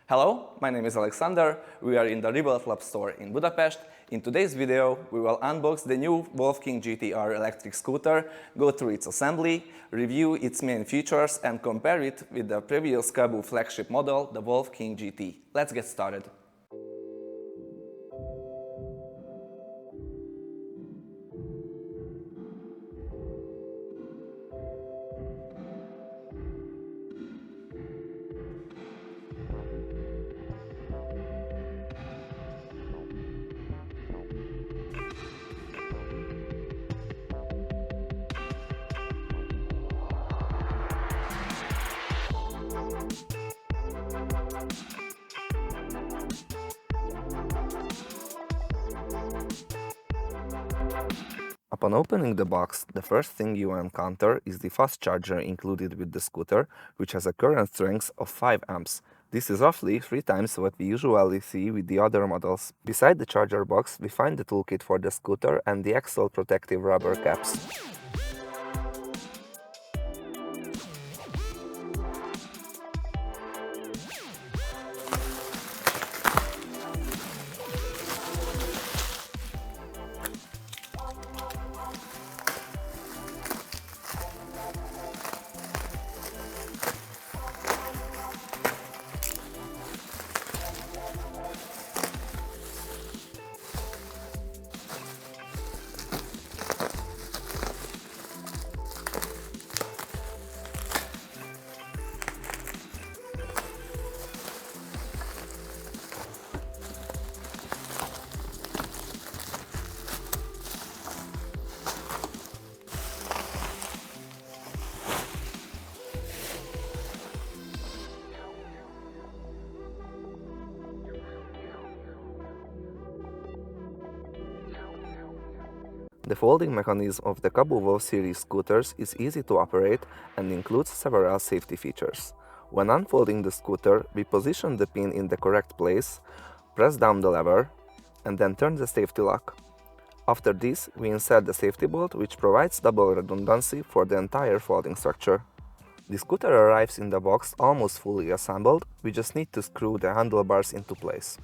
Hello, my name is Alexander. We are in the Rebuild Lab store in Budapest. In today's video, we will unbox the new Wolf King GTR electric scooter, go through its assembly, review its main features, and compare it with the previous Kaabo flagship model, the Wolf King GT. Let's get started. Upon opening the box, the first thing you encounter is the fast charger included with the scooter, which has a current strength of 5 amps. This is roughly 3 times what we usually see with the other models. Beside the charger box, we find the toolkit for the scooter and the axle protective rubber caps. The folding mechanism of the Kaabo Wolf series scooters is easy to operate and includes several safety features. When unfolding the scooter, we position the pin in the correct place, press down the lever, and then turn the safety lock. After this, we insert the safety bolt, which provides double redundancy for the entire folding structure. The scooter arrives in the box almost fully assembled, we just need to screw the handlebars into place.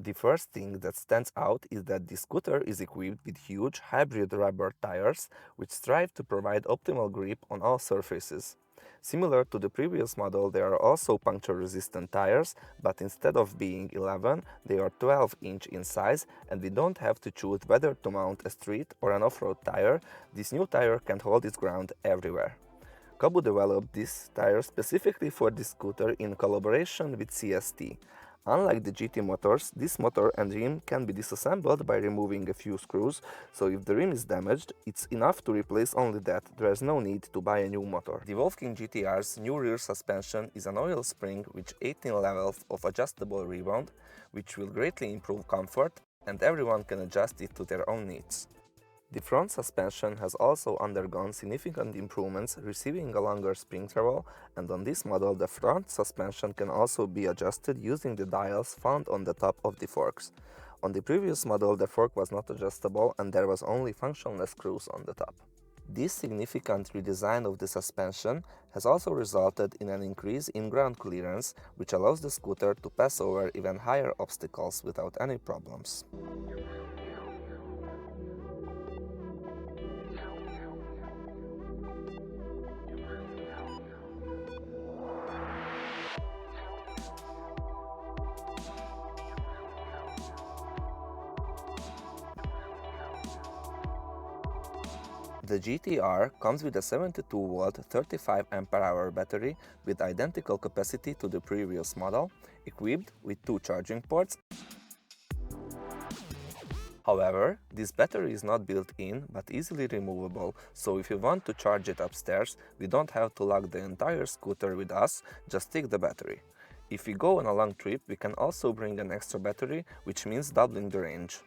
The first thing that stands out is that the scooter is equipped with huge hybrid rubber tires, which strive to provide optimal grip on all surfaces. Similar to the previous model, there are also puncture-resistant tires, but instead of being 11, they are 12-inch in size, and we don't have to choose whether to mount a street or an off-road tire. This new tire can hold its ground everywhere. Kaabo developed this tire specifically for this scooter in collaboration with CST. Unlike the GT motors, this motor and rim can be disassembled by removing a few screws, so if the rim is damaged, it's enough to replace only that. There is no need to buy a new motor. The Wolf King GTR's new rear suspension is an oil spring with 18 levels of adjustable rebound, which will greatly improve comfort, and everyone can adjust it to their own needs. The front suspension has also undergone significant improvements, receiving a longer spring travel, and on this model the front suspension can also be adjusted using the dials found on the top of the forks. On the previous model the fork was not adjustable and there was only functionless screws on the top. This significant redesign of the suspension has also resulted in an increase in ground clearance, which allows the scooter to pass over even higher obstacles without any problems. The GTR comes with a 72-volt 35 Ah battery with identical capacity to the previous model, equipped with 2 charging ports. However, this battery is not built-in but easily removable, so if you want to charge it upstairs, we don't have to lug the entire scooter with us, just take the battery. If we go on a long trip, we can also bring an extra battery, which means doubling the range.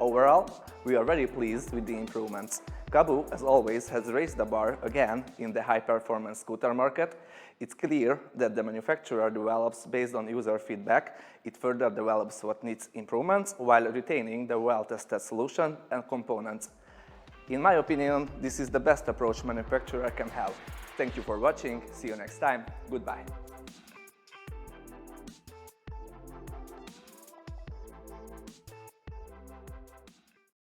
Overall, we are very pleased with the improvements. Kaabo, as always, has raised the bar again in the high-performance scooter market. It's clear that the manufacturer develops based on user feedback. It further develops what needs improvements while retaining the well-tested solution and components. In my opinion, this is the best approach manufacturer can have. Thank you for watching. See you next time. Goodbye.